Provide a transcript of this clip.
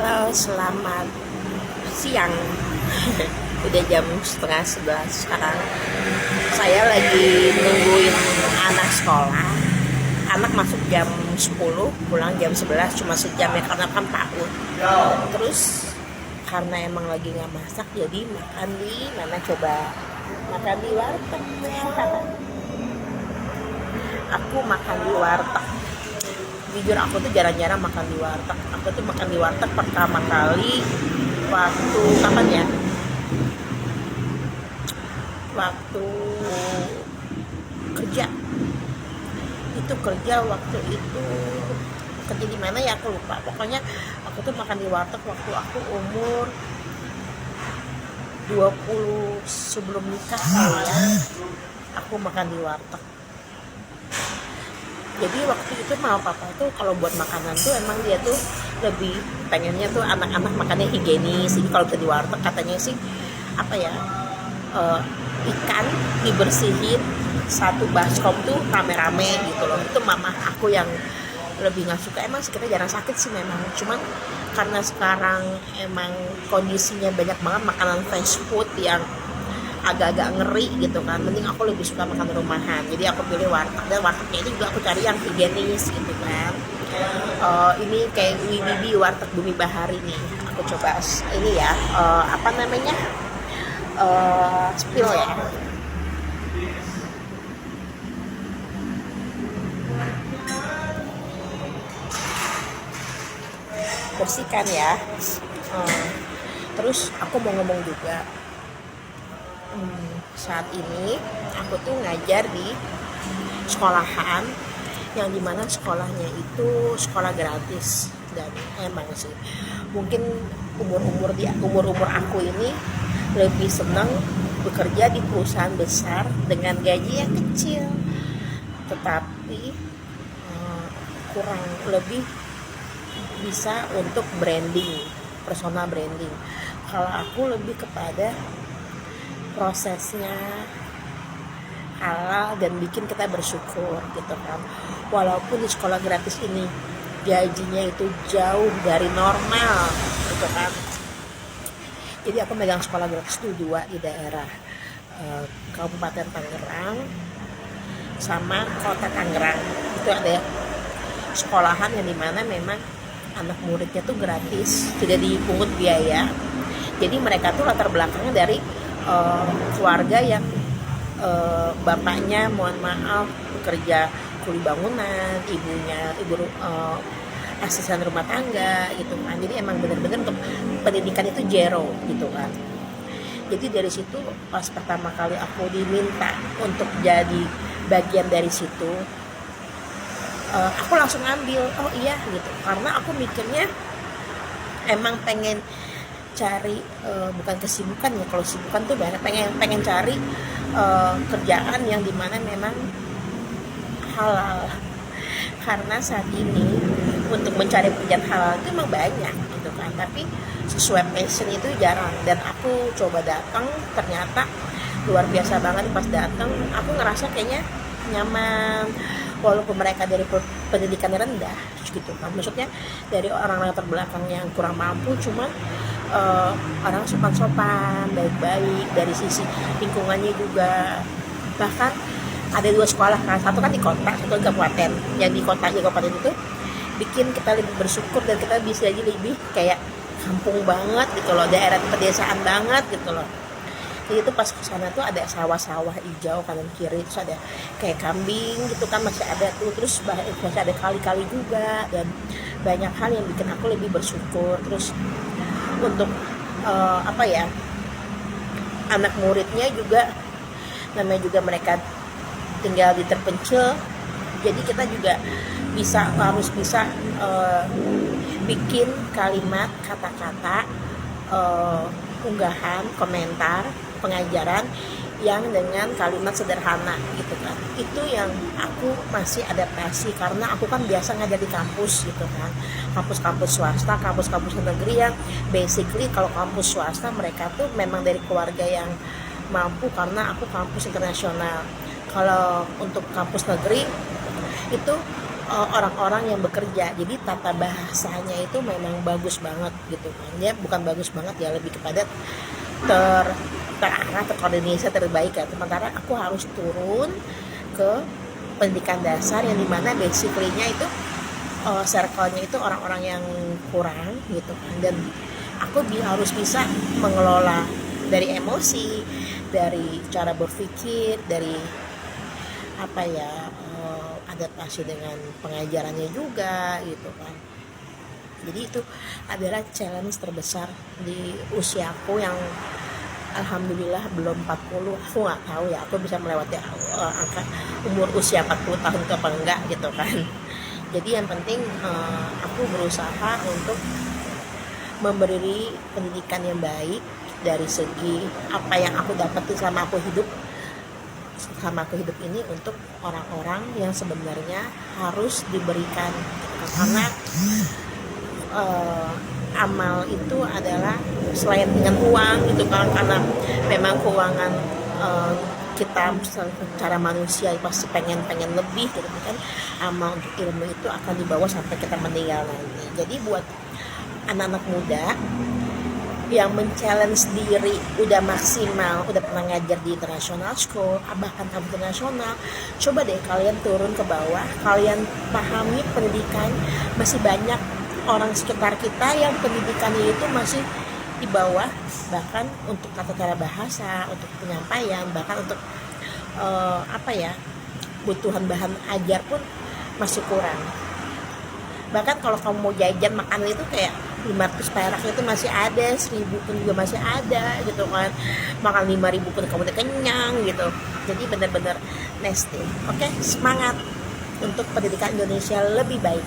Halo, selamat siang. Udah jam setengah 11 sekarang. Saya lagi nungguin anak sekolah. Anak masuk jam 10, pulang jam 11, cuma sejam ya karena kan PAUD. Terus karena emang lagi nggak masak, jadi makan di mana coba? Makan di warteg. Aku makan di warteg. Jujur aku tuh jarang-jarang makan di warteg. Aku tuh makan di warteg pertama kali waktu kapan ya? Waktu kerja. Itu kerja waktu itu kerja di mana ya aku lupa. Pokoknya aku tuh makan di warteg waktu aku umur 20 sebelum nikah kali ya. Aku makan di warteg. Jadi waktu itu mama papa tuh kalau buat makanan tuh emang dia tuh lebih pengennya tuh anak-anak makannya higienis. Jadi kalau di warteg katanya sih apa ya, ikan dibersihin satu baskom tuh rame-rame gitu loh. Itu mama aku yang lebih nggak suka. Emang sih kita jarang sakit sih memang, cuman karena sekarang emang kondisinya banyak banget makanan fast food yang agak-agak ngeri gitu kan, mending aku lebih suka makan rumahan. Jadi aku pilih warteg, dan wartegnya itu juga aku cari yang higienis gitu kan. Ini kayak Wibibi warteg Bumi Bahari nih, aku coba ini ya, apa namanya, spill ya. Bersihkan ya. Terus aku mau ngomong juga, saat ini aku tuh ngajar di sekolahan yang dimana sekolahnya itu sekolah gratis. Dan emang sih mungkin umur aku ini lebih senang bekerja di perusahaan besar dengan gaji yang kecil, tetapi kurang lebih bisa untuk branding, personal branding. Kalau aku lebih kepada prosesnya halal dan bikin kita bersyukur gitu kan. Walaupun di sekolah gratis ini gajinya itu jauh dari normal gitu kan. Jadi aku megang sekolah gratis itu 2 di daerah Kabupaten Tangerang sama Kota Tangerang. Itu ada sekolahan yang dimana memang anak muridnya tuh gratis, tidak dipungut biaya. Jadi mereka tuh latar belakangnya dari keluarga yang bapaknya mohon maaf bekerja kuli bangunan, ibunya asisten rumah tangga gitu kan. Jadi emang benar-benar untuk pendidikan itu zero gitu kan. Jadi dari situ pas pertama kali aku diminta untuk jadi bagian dari situ, aku langsung ambil. Oh iya gitu, karena aku mikirnya emang pengen cari bukan kesibukan ya, kalau kesibukan tuh banyak, pengen cari kerjaan yang dimana memang halal. Karena saat ini untuk mencari pekerjaan halal itu memang banyak gitu kan, tapi sesuai passion itu jarang. Dan aku coba datang, ternyata luar biasa banget. Pas datang aku ngerasa kayaknya nyaman, walaupun mereka dari pendidikan rendah gitu kan, maksudnya dari orang-orang terbelakang yang kurang mampu, cuman orang sopan-sopan, baik-baik. Dari sisi lingkungannya juga, bahkan ada 2 sekolah kan, satu kan di kota, satu di kabupaten. Yang di kota di kabupaten itu bikin kita lebih bersyukur dan kita bisa jadi lebih kayak kampung banget gitu loh, daerah pedesaan banget gitu loh. Jadi itu pas kesana tuh ada sawah-sawah hijau kanan kiri, terus ada kayak kambing gitu kan, masih ada tuh, terus masih ada kali-kali juga, dan banyak hal yang bikin aku lebih bersyukur. Terus untuk apa ya, anak muridnya juga namanya juga mereka tinggal di terpencil, jadi kita juga harus bisa bikin kalimat, kata-kata, unggahan, komentar, pengajaran yang dengan kalimat sederhana gitu kan. Itu yang aku masih adaptasi, karena aku kan biasa ngajar di kampus gitu kan, kampus-kampus swasta, kampus-kampus negeri, yang basically kalau kampus swasta mereka tuh memang dari keluarga yang mampu, karena aku kampus internasional. Kalau untuk kampus negeri itu orang-orang yang bekerja. Jadi tata bahasanya itu memang bagus banget gitu kan. Ya bukan bagus banget ya, lebih kepada ter terarah, terkoordinasi, terbaik ya. Sementara aku harus turun ke pendidikan dasar yang dimana basically-nya itu circle-nya itu orang-orang yang kurang gitu kan, dan aku harus bisa mengelola dari emosi, dari cara berpikir, dari apa ya, adaptasi dengan pengajarannya juga gitu kan. Jadi itu adalah challenge terbesar di usiaku yang alhamdulillah belum 40. Aku nggak tahu ya aku bisa melewati angka umur usia 40 tahun ke apa enggak gitu kan. Jadi yang penting aku berusaha untuk memberi pendidikan yang baik dari segi apa yang aku dapetin selama aku hidup ini untuk orang-orang yang sebenarnya harus diberikan, karena amal itu adalah selain dengan uang gitu kan, karena memang keuangan kita secara manusia pasti pengen lebih gitu kan. Amal untuk ilmu itu akan dibawa sampai kita meninggal nanti. Jadi buat anak-anak muda yang men-challenge diri udah maksimal, udah pernah ngajar di international school, bahkan kampus internasional, coba deh kalian turun ke bawah, kalian pahami pendidikan. Masih banyak orang sekitar kita yang pendidikannya itu masih di bawah, bahkan untuk tata cara bahasa, untuk penyampaian, bahkan untuk kebutuhan bahan ajar pun masih kurang. Bahkan kalau kamu mau jajan makanan itu kayak 500 perak itu masih ada, 1000 pun juga masih ada gitu kan. Makan 5000 pun kamu udah kenyang gitu. Jadi benar-benar nasty. Oke, semangat untuk pendidikan Indonesia lebih baik.